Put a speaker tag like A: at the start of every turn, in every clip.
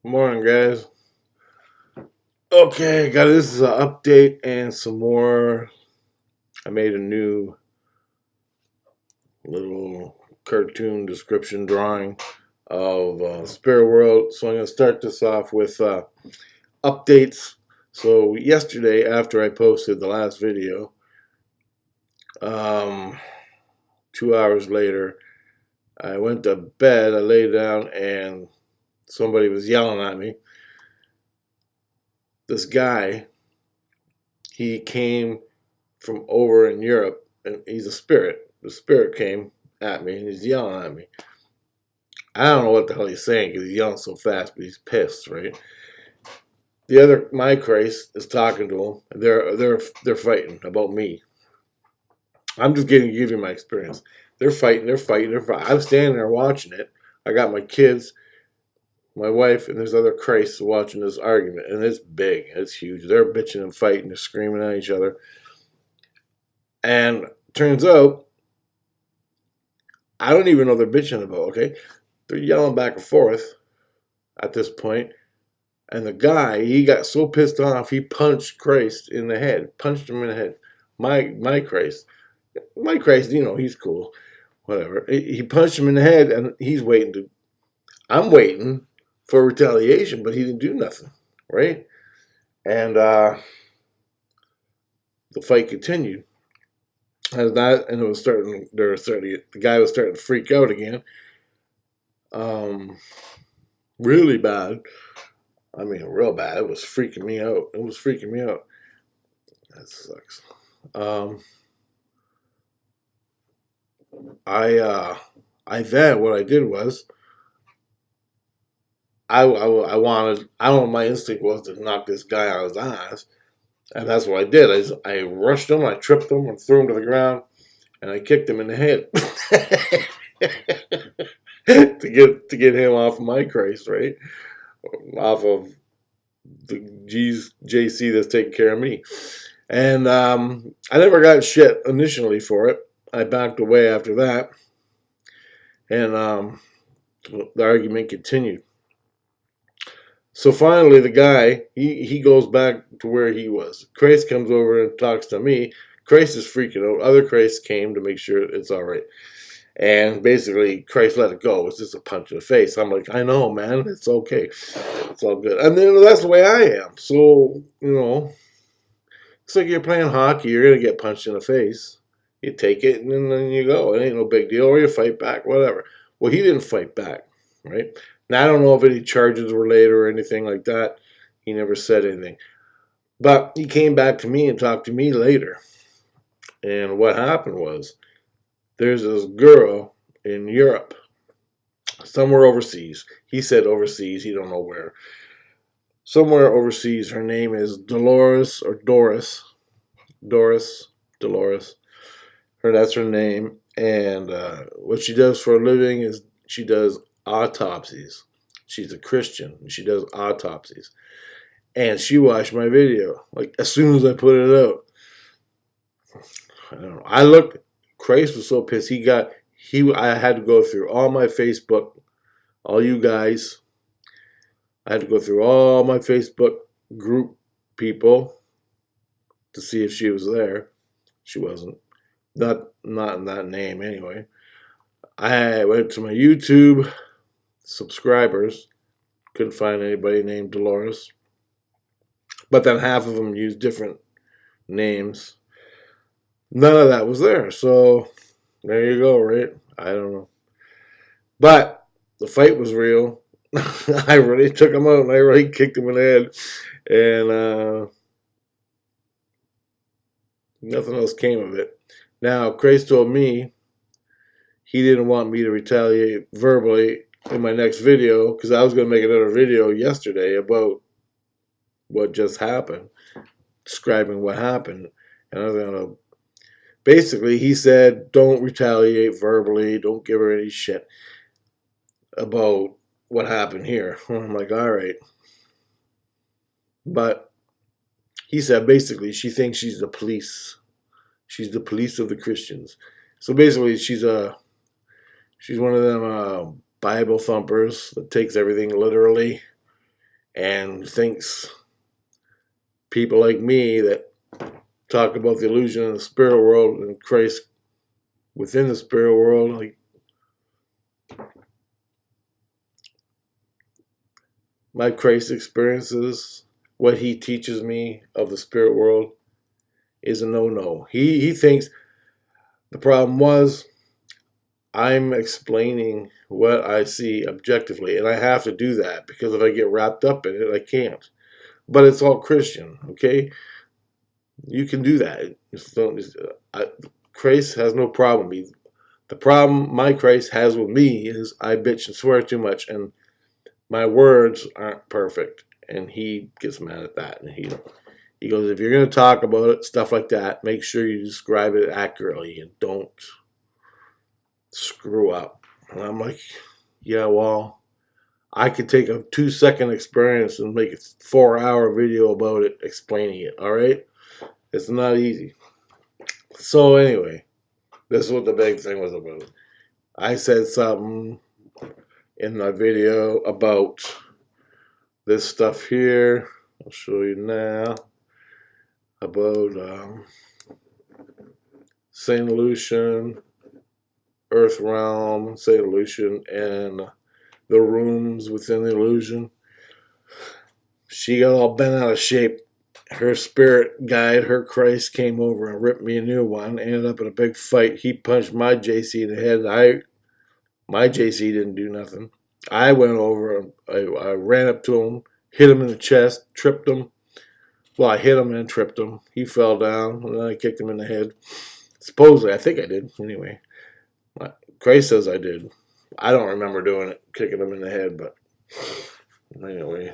A: Morning, guys. Okay, guys, this is an update and some more. I made a new little cartoon description drawing of Spirit World. So I'm going to start this off with updates. So yesterday, after I posted the last video, um, 2 hours later, I went to bed. I laid down and somebody was yelling at me. This guy, he came from over in Europe, and he's a spirit. The spirit came at me, and he's yelling at me. I don't know what the hell he's saying because he's yelling so fast, but he's pissed, right? The other, my Christ, is talking to him. They're fighting about me. I'm just giving you my experience. They're fighting. They're fighting. They're fighting. I'm standing there watching it. I got my kids, my wife, and there's other Christs watching this argument, and it's big. It's huge. They're bitching and fighting. They're screaming at each other. And turns out, I don't even know they're bitching about, okay? They're yelling back and forth at this point. And the guy, he got so pissed off, he punched Christ in the head. Punched him in the head. My Christ. My Christ, he's cool. Whatever. He punched him in the head, and he's waiting to... I'm waiting for retaliation, but he didn't do nothing, right? And the fight continued. And it was starting... The guy was starting to freak out again. Really bad. I mean, real bad. It was freaking me out. It was freaking me out. That sucks. What I did was, I wanted, I don't know, my instinct was to knock this guy on his ass. And that's what I did. I rushed him, I tripped him, and threw him to the ground, and I kicked him in the head. to get him off of my Christ, right? Off of the JC that's taking care of me. And I never got shit initially for it. I backed away after that. And the argument continued. So finally, the guy, he goes back to where he was. Christ comes over and talks to me. Christ is freaking out. Other Christ came to make sure it's all right. And basically, Christ let it go. It's just a punch in the face. I'm like, I know, man. It's okay. It's all good. And then that's the way I am. So, it's like you're playing hockey. You're going to get punched in the face. You take it, and then you go. It ain't no big deal. Or you fight back, whatever. Well, he didn't fight back, right? Now, I don't know if any charges were laid or anything like that. He never said anything. But he came back to me and talked to me later. And what happened was, there's this girl in Europe, somewhere overseas. He said overseas. He don't know where. Somewhere overseas. Her name is Dolores or Doris. Dolores. That's her name. And what she does for a living is she does autopsies. She's a Christian, and she does autopsies. And she watched my video, like, as soon as I put it out. I don't know. Christ was so pissed. I had to go through all my Facebook, all you guys. I had to go through all my Facebook group people to see if she was there. She wasn't. Not in that name anyway. I went to my YouTube subscribers. Couldn't find anybody named Dolores. But then half of them used different names. None of that was there. So there you go, right? I don't know. But the fight was real. I really took him out and I really kicked him in the head. And nothing else came of it. Now, Christ told me he didn't want me to retaliate verbally in my next video because I was going to make another video yesterday about what just happened, describing what happened. And I was going to... Basically, he said, don't retaliate verbally. Don't give her any shit about what happened here. I'm like, all right. But he said, basically, she thinks she's the police. She's the police of the Christians. So basically, she's one of them Bible thumpers that takes everything literally. and thinks people like me that talk about the illusion of the spirit world and Christ within the spirit world, like my Christ experiences, what he teaches me of the spirit world is a no-no. He thinks the problem was I'm explaining what I see objectively, and I have to do that because if I get wrapped up in it, I can't. But it's all Christian, okay? You can do that. Christ has no problem. The problem my Christ has with me is I bitch and swear too much, and my words aren't perfect, and he gets mad at that. And he goes, if you're going to talk about it, stuff like that, make sure you describe it accurately and don't screw up. And I'm like, yeah, well, I could take a 2-second experience and make a 4-hour video about it, explaining it, all right? It's not easy. So anyway, this is what the big thing was about. I said something in my video about this stuff here. I'll show you now. About St. Lucian, Earth Realm, St. Lucian, and the rooms within the illusion. She got all bent out of shape. Her spirit guide, her Christ, came over and ripped me a new one. Ended up in a big fight. He punched my JC in the head. My JC didn't do nothing. I went over and I ran up to him, hit him in the chest, tripped him. Well, I hit him and tripped him. He fell down, and then I kicked him in the head. Supposedly, I think I did. Anyway, Christ says I did. I don't remember doing it, kicking him in the head, but anyway.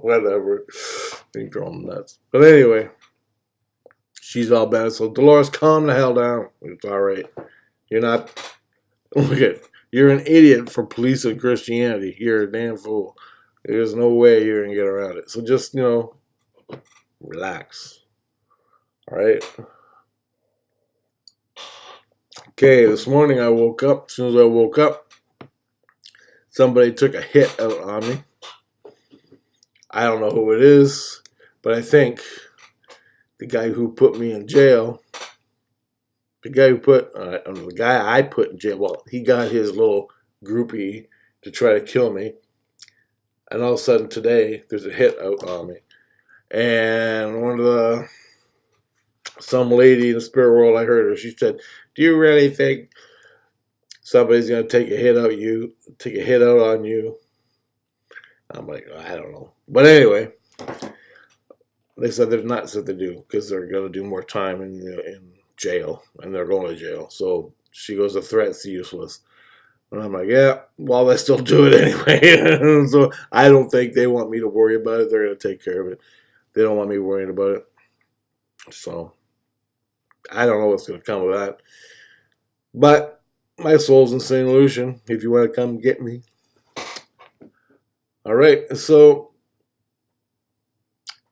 A: Whatever. Think I'm nuts. But anyway, she's all bad. So Dolores, calm the hell down. It's all right. You're not. Look at. You're an idiot for policing Christianity. You're a damn fool. There's no way you're gonna get around it. So just relax. All right. Okay. This morning I woke up. As soon as I woke up, somebody took a hit out on me. I don't know who it is, but I think the guy who put me in jail, the guy I put in jail, well, he got his little groupie to try to kill me. And all of a sudden today, there's a hit out on me. And some lady in the spirit world, I heard her, she said, do you really think somebody's going to take a hit out on you? I'm like, I don't know. But anyway, they said they're not said they do because they're going to do more time in jail, and they're going to jail. So she goes, the threat's useless. And I'm like, yeah, well, they still do it anyway. So I don't think they want me to worry about it. They're going to take care of it. They don't want me worrying about it. So I don't know what's going to come of that. But my soul's in St. Lucian if you want to come get me. All right, so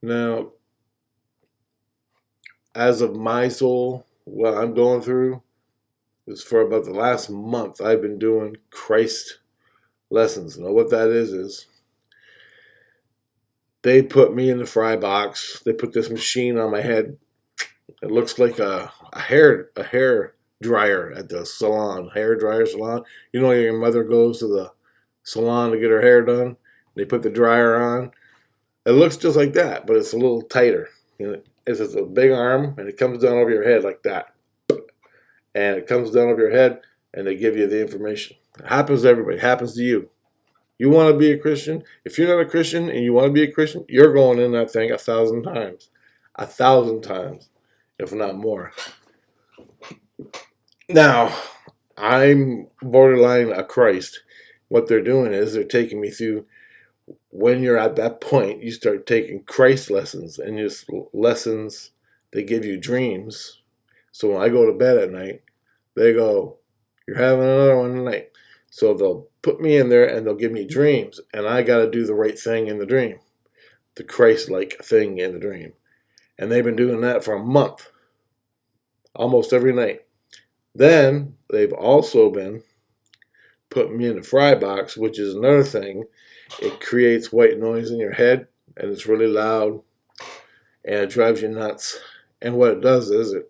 A: now, as of my soul, what I'm going through is for about the last month, I've been doing Christ lessons. Now, what that is they put me in the fry box. They put this machine on my head. It looks like a hair dryer at the salon, hair dryer salon. You know, your mother goes to the salon to get her hair done. They put the dryer on. It looks just like that, but it's a little tighter. It's just a big arm, and it comes down over your head like that. And it comes down over your head, and they give you the information. It happens to everybody. It happens to you. You want to be a Christian? If you're not a Christian and you want to be a Christian, you're going in that thing 1,000 times. 1,000 times, if not more. Now, I'm borderline a Christ. What they're doing is they're taking me through. When you're at that point, you start taking Christ lessons, and just lessons, they give you dreams. So when I go to bed at night, they go, you're having another one tonight. So they'll put me in there and they'll give me dreams, and I got to do the right thing in the dream, the Christ-like thing in the dream. And they've been doing that for a month, almost every night. Then they've also been put me in the fry box, which is another thing. It creates white noise in your head, and it's really loud, and it drives you nuts. And what it does is it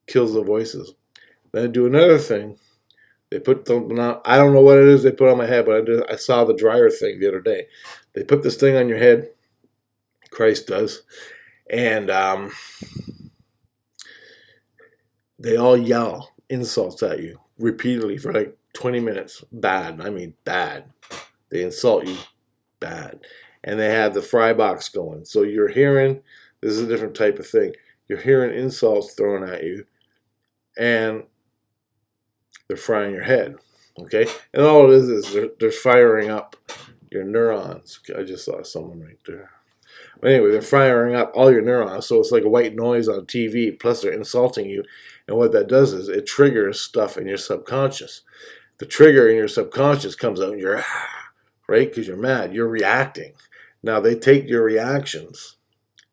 A: kills the voices. Then I do another thing. They put something on. I don't know what it is they put on my head, but I saw the dryer thing the other day. They put this thing on your head. Christ does. And they all yell insults at you repeatedly for like 20 minutes. Bad. I mean, bad. They insult you bad. And they have the fry box going. So you're hearing, this is a different type of thing. You're hearing insults thrown at you. And they're frying your head. Okay? And all it is they're firing up your neurons. I just saw someone right there. But anyway, they're firing up all your neurons, so it's like a white noise on TV, plus they're insulting you. And what that does is it triggers stuff in your subconscious. The trigger in your subconscious comes out and you're, right? Because you're mad. You're reacting. Now, they take your reactions.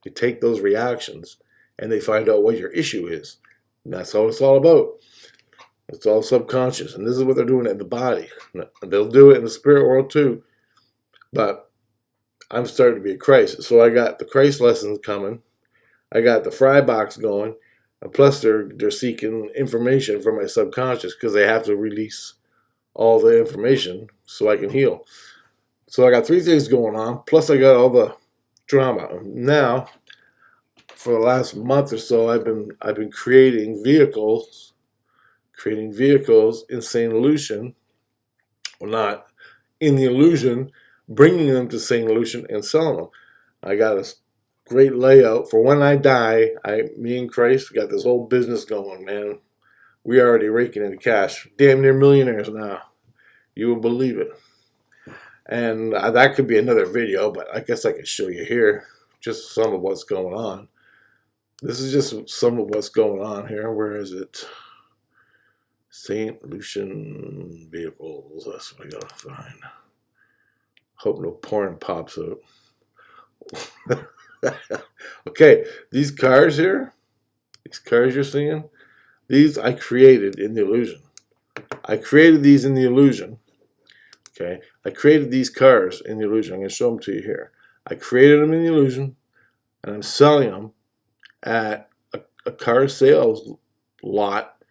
A: You take those reactions, and they find out what your issue is. And that's all it's all about. It's all subconscious. And this is what they're doing in the body. They'll do it in the spirit world too. But I'm starting to be a Christ. So I got the Christ lessons coming. I got the fry box going. And plus, they're seeking information from my subconscious because they have to release all the information so I can heal. So I got 3 things going on. Plus, I got all the drama. Now, for the last month or so, I've been creating vehicles in St. Lucian. Well, not in the illusion, bringing them to St. Lucian and selling them. I got a great layout for when I die. Me and Christ got this whole business going, man. We already raking in the cash. Damn near millionaires now. You will believe it. And that could be another video, but I guess I could show you here just some of what's going on. This is just some of what's going on here. Where is it? St. Lucian vehicles. That's what I gotta find. Hope no porn pops up. Okay, these cars here, these cars you're seeing, these I created in the illusion. I created these in the illusion. Okay, I created these cars in the illusion. I'm going to show them to you here. I created them in the illusion, and I'm selling them at a car sales lot,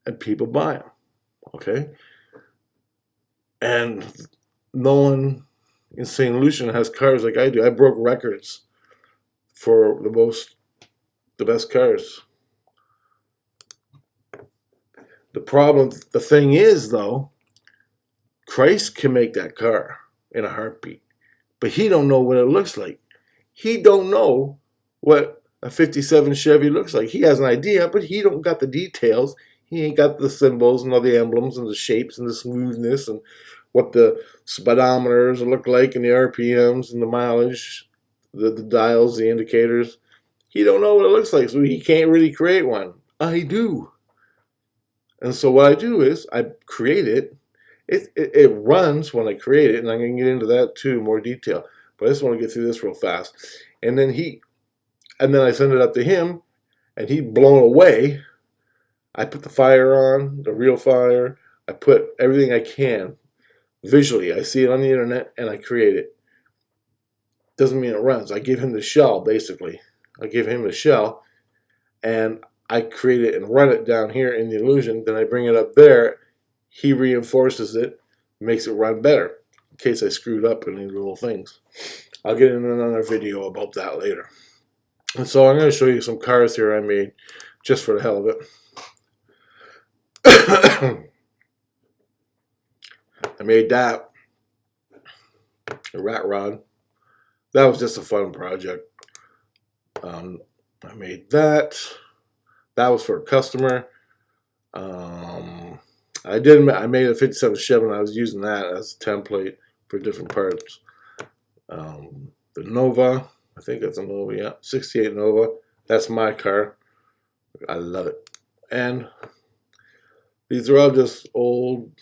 A: and people buy them. Okay, and no one in St. Lucian has cars like I do. I broke records for the best cars. The thing is though, Christ can make that car in a heartbeat, but he don't know what it looks like. He don't know what a 57 Chevy looks like. He has an idea, but he don't got the details. He ain't got the symbols and all the emblems and the shapes and the smoothness and what the speedometers look like and the RPMs and the mileage, the dials, the indicators. He don't know what it looks like, so he can't really create one. I do. And so what I do is I create it. It runs when I create it, and I'm going to get into that too in more detail. But I just want to get through this real fast. And then I send it up to him, and he's blown away. I put the fire on, the real fire. I put everything I can visually. I see it on the internet, and I create it. Doesn't mean it runs. I give him the shell, basically. I give him the shell, and I create it and run it down here in the illusion. Then I bring it up there. He reinforces it, makes it run better, in case I screwed up any little things. I'll get in another video about that later. And so I'm going to show you some cars here I made just for the hell of it. I made that, a rat rod. That was just a fun project. I made that. That was for a customer. I made a 57 Chevy, and I was using that as a template for different parts. The Nova, I think it's a Nova, yeah, 68 Nova. That's my car. I love it. And these are all just old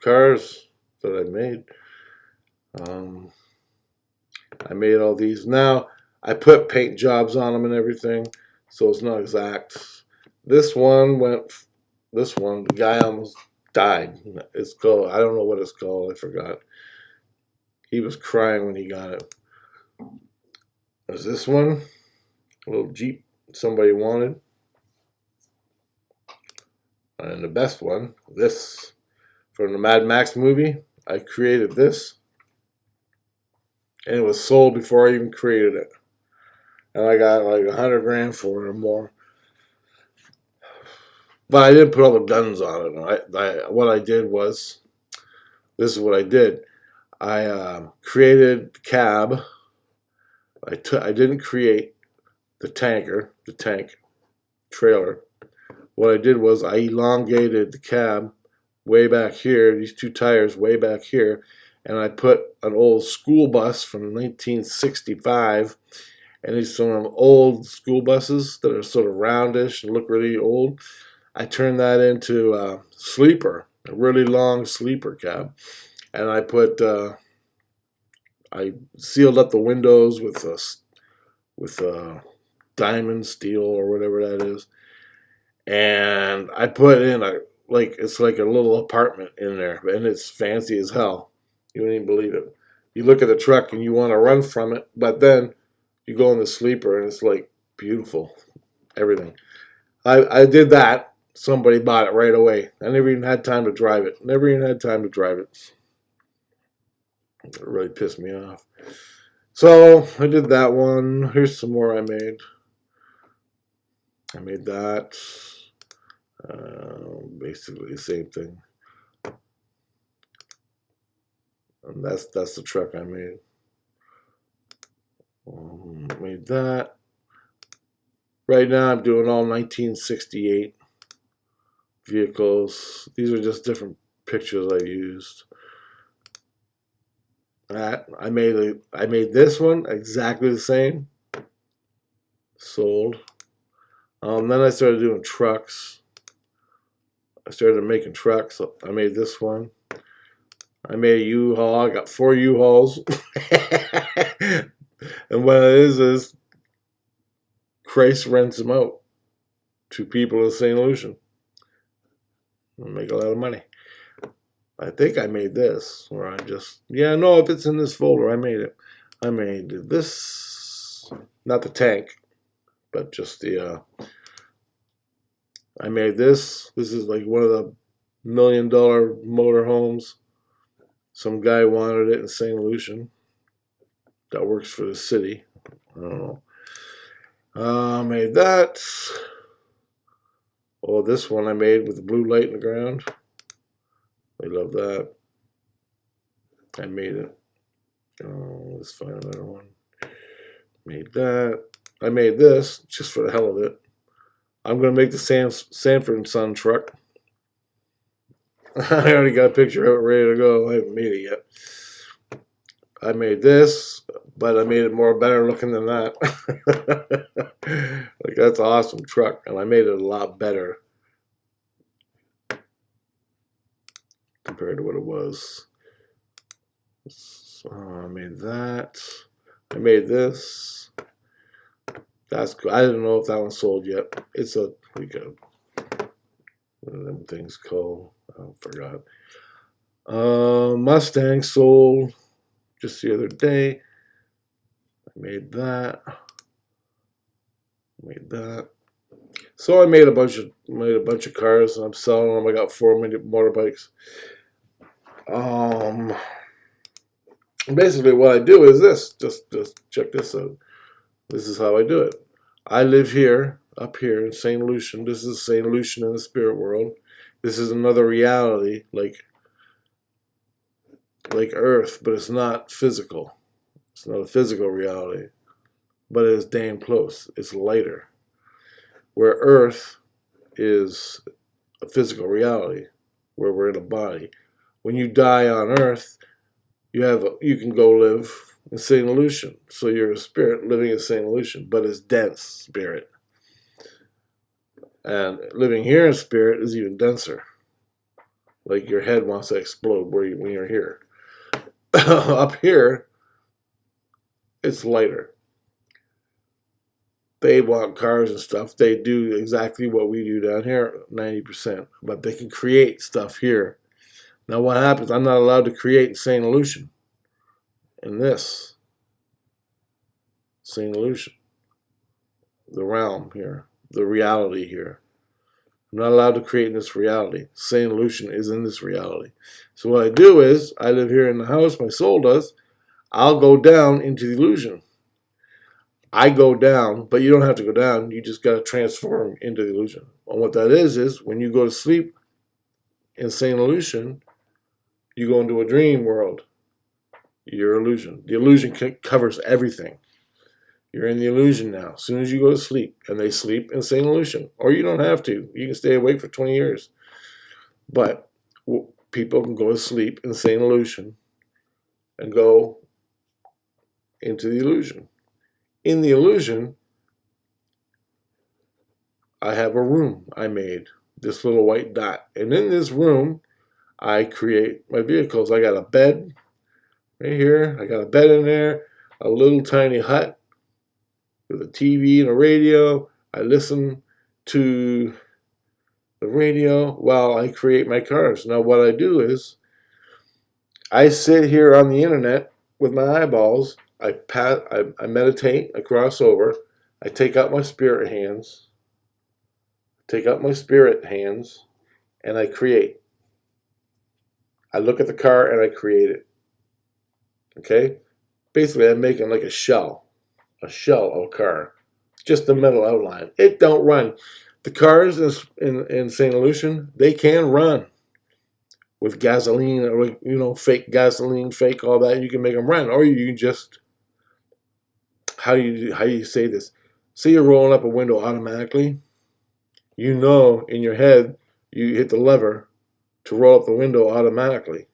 A: cars that I made. I made all these. Now, I put paint jobs on them and everything, so it's not exact. The guy almost died. It's called, I don't know what it's called, I forgot. He was crying when he got it. There's this one, a little Jeep somebody wanted. And the best one, this, from the Mad Max movie. I created this, and it was sold before I even created it. And I got like 100 grand for it or more. But I didn't put all the guns on it. What I did was, this is what I did. I created the cab. I didn't create the tank trailer. What I did was I elongated the cab way back here, these two tires way back here, and I put an old school bus from 1965, and these some of them old school buses that are sort of roundish and look really old. I turned that into a sleeper, a really long sleeper cab, and I sealed up the windows with diamond steel or whatever that is, and I put in it's like a little apartment in there, and it's fancy as hell. You wouldn't even believe it. You look at the truck and you want to run from it, but then you go in the sleeper and it's like beautiful, everything. I did that. Somebody bought it right away. I never even had time to drive it. It really pissed me off. So I did that one. Here's some more I made. I made that. Basically the same thing. And that's the truck I made. Made that. Right now I'm doing all 1968 vehicles. These are just different pictures I used. I made this one exactly the same. Sold. Then I started doing trucks. I started making trucks. So I made this one. I made a U-Haul. I got 4 U-Hauls. And what it is Christ rents them out to people in St. Lucian. I make a lot of money. I think I made this, or if it's in this folder, I made it. I made this, not the tank, but just I made this. This is like one of the $1 million motorhomes. Some guy wanted it in St. Lucian. That works for the city. I don't know. I made that. Oh, this one I made with the blue light in the ground. I love that. I made it. Oh, let's find another one. Made that. I made this just for the hell of it. I'm going to make the Sanford & Son truck. I already got a picture of it ready to go. I haven't made it yet. I made this, but I made it more better looking than that. Like, that's an awesome truck, and I made it a lot better compared to what it was. So I made that. I made this. That's cool. I didn't know if that one sold yet. It's what are them things called? I forgot. Mustang sold just the other day. I made that. So I made a bunch of cars, and I'm selling them. I got 4 motorbikes. Basically, what I do is this. Just check this out. This is how I do it. I live here, up here in St. Lucian. This is St. Lucian in the spirit world. This is another reality, like Earth, but it's not physical. It's not a physical reality, but it is damn close. It's lighter. Where Earth is a physical reality, where we're in a body. When you die on Earth, you can go live in St. Lucian. So you're a spirit living in St. Lucian, but it's dense spirit. And living here in spirit is even denser. Like your head wants to explode when you're here. Up here, it's lighter. they want cars and stuff. They do exactly what we do down here, 90%. But they can create stuff here. Now what happens? I'm not allowed to create in St. Lucian. In this St. Lucian, the realm here, the reality here. I'm not allowed to create in this reality. St. Lucian is in this reality. So what I do is, I live here in the house, my soul does. I'll go down into the illusion. I go down, but you don't have to go down. You just got to transform into the illusion. And what that is when you go to sleep in St. Lucian, you go into a dream world. Your illusion. The illusion covers everything. You're in the illusion now. As soon as you go to sleep, and they sleep in St. Lucian, or you don't have to. You can stay awake for 20 years. But people can go to sleep in St. Lucian and go into the illusion. In the illusion, I have a room I made, this little white dot. And in this room, I create my vehicles. I got a bed right here. I got a bed in there, a little tiny hut with a TV and a radio. I listen to the radio while I create my cars. Now what I do is, I sit here on the internet with my eyeballs. I meditate, I cross over, I take out my spirit hands, and I create. I look at the car and I create it. Okay? Basically, I'm making like a shell of a car. Just the metal outline. It don't run. The cars in St. Lucian, they can run with gasoline, or fake gasoline, fake all that. You can make them run, or you can just, how do you say this? Say you're rolling up a window automatically. You know in your head you hit the lever to roll up the window automatically.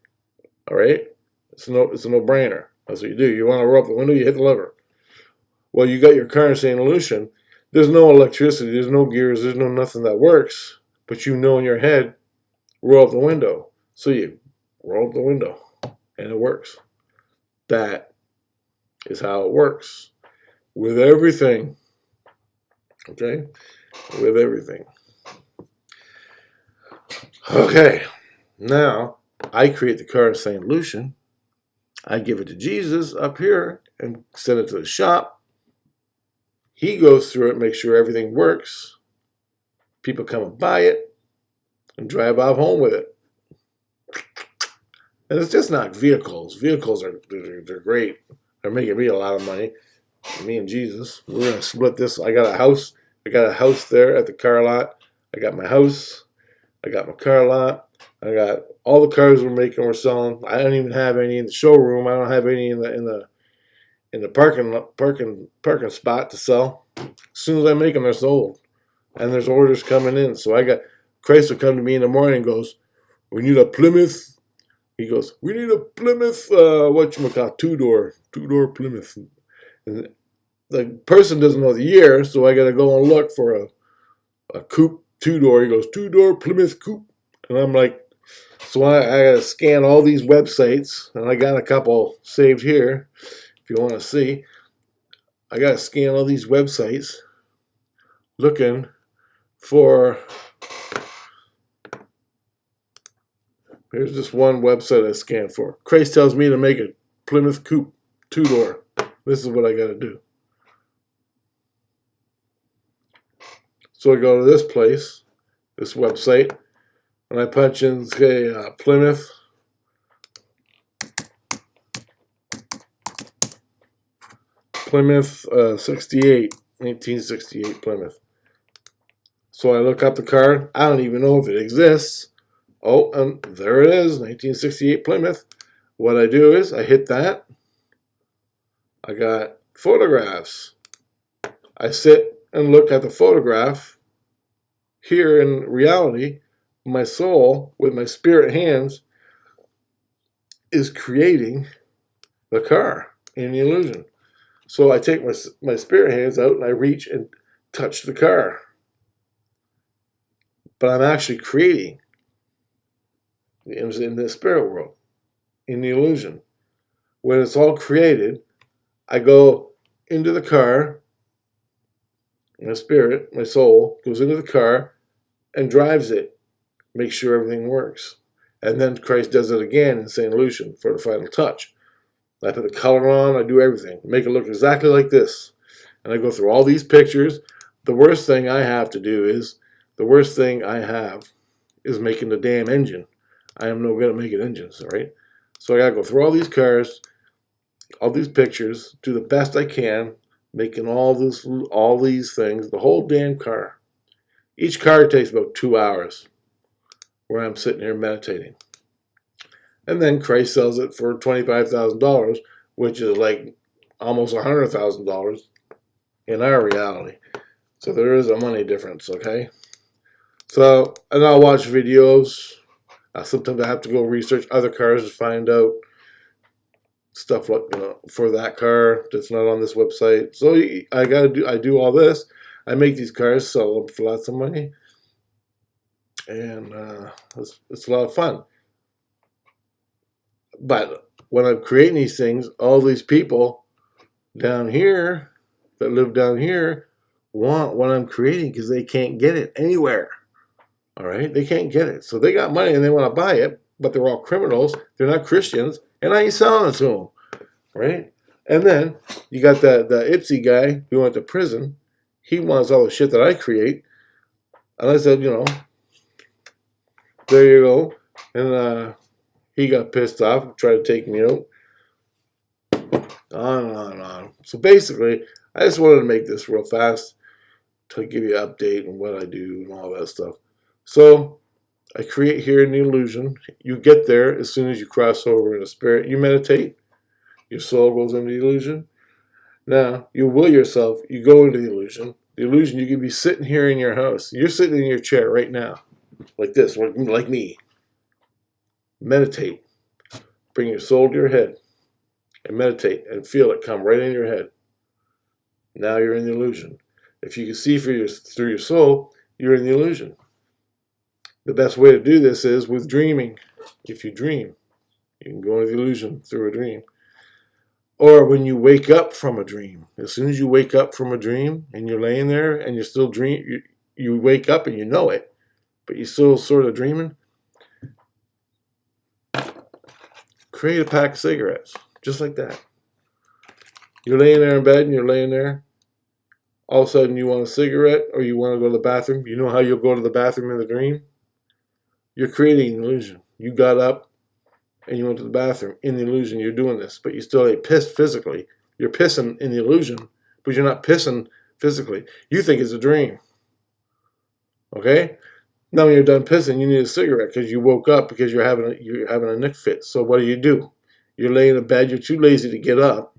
A: All right? It's a no-brainer. That's what you do. You want to roll up the window, you hit the lever. Well, you got your car in St. Lucian. There's no electricity, there's no gears, there's no nothing that works. But you know in your head, roll up the window. So you roll up the window, and it works. That is how it works. With everything. Okay? With everything. Okay. Now, I create the car in St. Lucian. I give it to Jesus up here and send it to the shop. He goes through it, makes sure everything works. People come and buy it and drive off home with it. And it's just not vehicles. Vehicles they're great. They're making me a lot of money. Me and Jesus, we're gonna split this. I got a house there at the car lot. I got my house. I got my car lot. I got all the cars we're making, we're selling. I don't even have any in the showroom. I don't have any in the parking spot to sell. As soon as I make them, they're sold, and there's orders coming in. So I got Christ will come to me in the morning and goes, "We need a Plymouth." He goes, "We need a Plymouth, whatchamacallit, two-door Plymouth." And the person doesn't know the year, so I got to go and look for a coupe two-door. He goes, "Two-door Plymouth coupe." And I'm like, so I got to scan all these websites, and I got a couple saved here if you want to see. I got to scan all these websites looking for, here's this one website I scanned for. Christ tells me to make a Plymouth coupe two-door. This is what I got to do. So I go to this place, this website, and I punch in, say, Plymouth. Plymouth 68, 1968 Plymouth. So I look up the car. I don't even know if it exists. Oh, and there it is, 1968 Plymouth. What I do is I hit that. I got photographs. I sit and look at the photograph. Here in reality, my soul, with my spirit hands, is creating the car in the illusion. So I take my spirit hands out and I reach and touch the car. But I'm actually creating in the spirit world, in the illusion. When it's all created, I go into the car My spirit, my soul, goes into the car and drives it, makes sure everything works. And then Christ does it again in St. Lucian for the final touch. I put the color on, I do everything, make it look exactly like this. And I go through all these pictures. The worst thing I have is making the damn engine. I am no good at making engines, right? So I gotta go through all these cars, all these pictures, do the best I can, making all these things, the whole damn car. Each car takes about 2 hours where I'm sitting here meditating. And then Christ sells it for $25,000, which is like almost $100,000 in our reality. So there is a money difference, okay? So, and I'll watch videos. Sometimes I have to go research other cars to find out stuff like, for that car that's not on this website. So I do all this. I make these cars, sell them for lots of money, and it's a lot of fun. But when I'm creating these things, all these people down here that live down here want what I'm creating because they can't get it anywhere. All right, they can't get it, so they got money and they want to buy it, but they're all criminals. They're not Christians, and I ain't selling it to them. Right? And then you got the Ipsy guy who went to prison. He wants all the shit that I create. And I said, there you go. And he got pissed off, tried to take me out. On and on and on. So basically, I just wanted to make this real fast to give you an update on what I do and all that stuff. So I create here in the illusion. You get there as soon as you cross over in the spirit. You meditate. Your soul goes into the illusion. Now, you will yourself, you go into the illusion. The illusion, you can be sitting here in your house. You're sitting in your chair right now, like this, like me. Meditate. Bring your soul to your head and meditate and feel it come right in your head. Now you're in the illusion. If you can see through your soul, you're in the illusion. The best way to do this is with dreaming. If you dream, you can go into the illusion through a dream. Or when you wake up from a dream. As soon as you wake up from a dream and you're laying there and you're still dreaming, you wake up and you know it, but you're still sort of dreaming, create a pack of cigarettes, just like that. You're laying there in bed and you're laying there. All of a sudden you want a cigarette or you want to go to the bathroom. You know how you'll go to the bathroom in the dream? You're creating an illusion. You got up and you went to the bathroom. In the illusion, you're doing this, but you still ain't pissed physically. You're pissing in the illusion, but you're not pissing physically. You think it's a dream. Okay? Now when you're done pissing, you need a cigarette because you woke up because you're having a nick fit. So what do? You're laying in bed. You're too lazy to get up.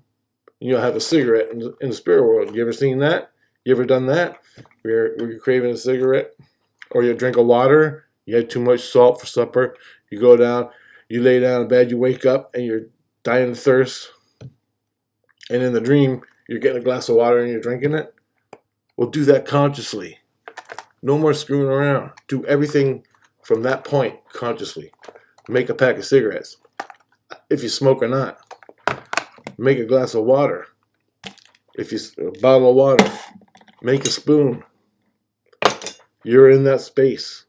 A: And you'll have a cigarette in the spirit world. You ever seen that? You ever done that? Where you're craving a cigarette? Or you drink a water. You had too much salt for supper. You go down. You lay down in bed, you wake up, and you're dying of thirst. And in the dream, you're getting a glass of water and you're drinking it. Well, do that consciously. No more screwing around. Do everything from that point consciously. Make a pack of cigarettes. If you smoke or not. Make a glass of water. A bottle of water. Make a spoon. You're in that space.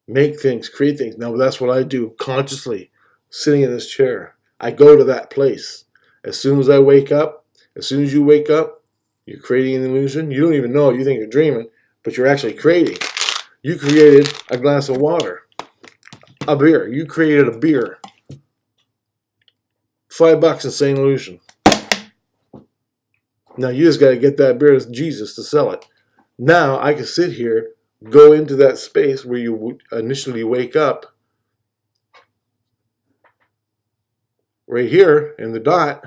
A: Make things, create things. Now that's what I do consciously, sitting in this chair. I go to that place. As soon as I wake up, as soon as you wake up, you're creating an illusion. You don't even know. You think you're dreaming, but you're actually creating. You created a glass of water, a beer. You created a beer. $5 in St. Lucian. Now you just got to get that beer to Jesus to sell it. Now I can sit here, go into that space where you initially wake up, right here in the dot.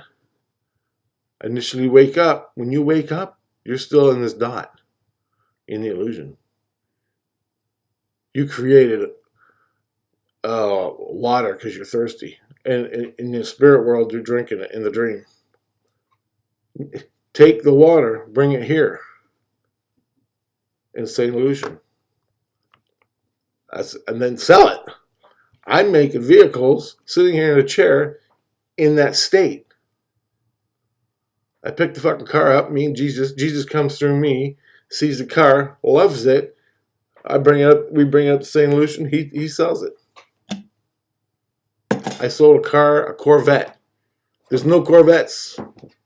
A: Initially wake up. When you wake up, you're still in this dot, in the illusion. You created water because you're thirsty. And in the spirit world, you're drinking it in the dream. Take the water, bring it here in St. Lucian. And then sell it. I'm making vehicles sitting here in a chair in that state. I pick the fucking car up. Me and Jesus comes through me, sees the car, loves it. I bring it up. We bring it up to St. Lucian. He sells it. I sold a car, a Corvette. There's no Corvettes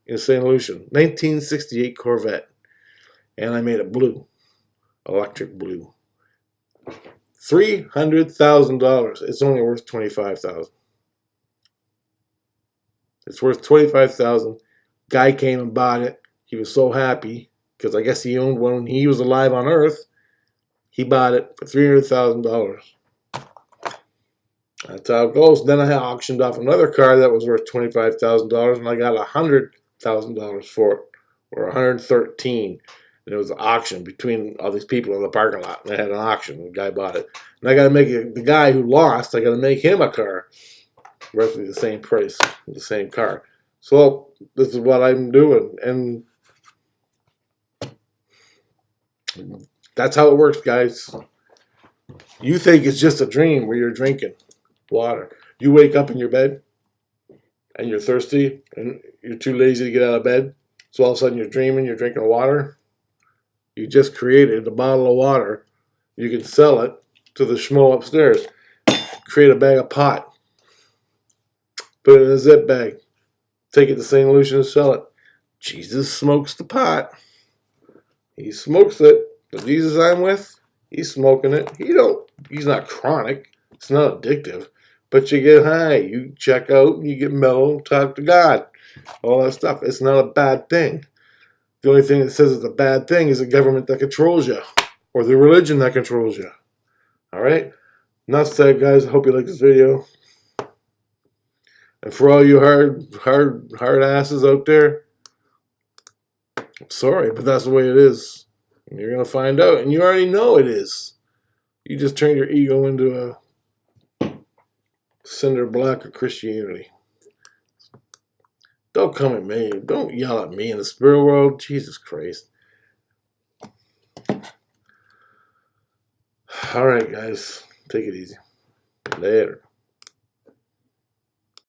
A: in St. Lucian. 1968 Corvette. And I made it blue. Electric blue. $300,000. It's only worth $25,000. It's worth $25,000. Guy came and bought it. He was so happy because I guess he owned one when he was alive on Earth. He bought it for $300,000. That's how it goes. Then I auctioned off another car that was worth $25,000, and I got $100,000 for it, or $113,000. And it was an auction between all these people in the parking lot. And they had an auction. The guy bought it, and I got to make it. The guy who lost, I got to make him a car, roughly the same price, the same car. So this is what I'm doing, and that's how it works, guys. You think it's just a dream where you're drinking water. You wake up in your bed and you're thirsty and you're too lazy to get out of bed. So all of a sudden you're dreaming, you're drinking water. You just created a bottle of water. You can sell it to the schmo upstairs. Create a bag of pot. Put it in a zip bag. Take it to St. Lucian and sell it. Jesus smokes the pot. He smokes it. The Jesus I'm with, he's smoking it. He's not chronic. It's not addictive. But you get high. You check out. You get mellow. Talk to God. All that stuff. It's not a bad thing. The only thing that says it's a bad thing is the government that controls you. Or the religion that controls you. Alright? Enough said, guys. I hope you like this video. And for all you hard asses out there, I'm sorry, but that's the way it is. And you're going to find out. And you already know it is. You just turned your ego into a cinder block of Christianity. Don't come at me. Don't yell at me in the spirit world. Jesus Christ. All right, guys. Take it easy. Later.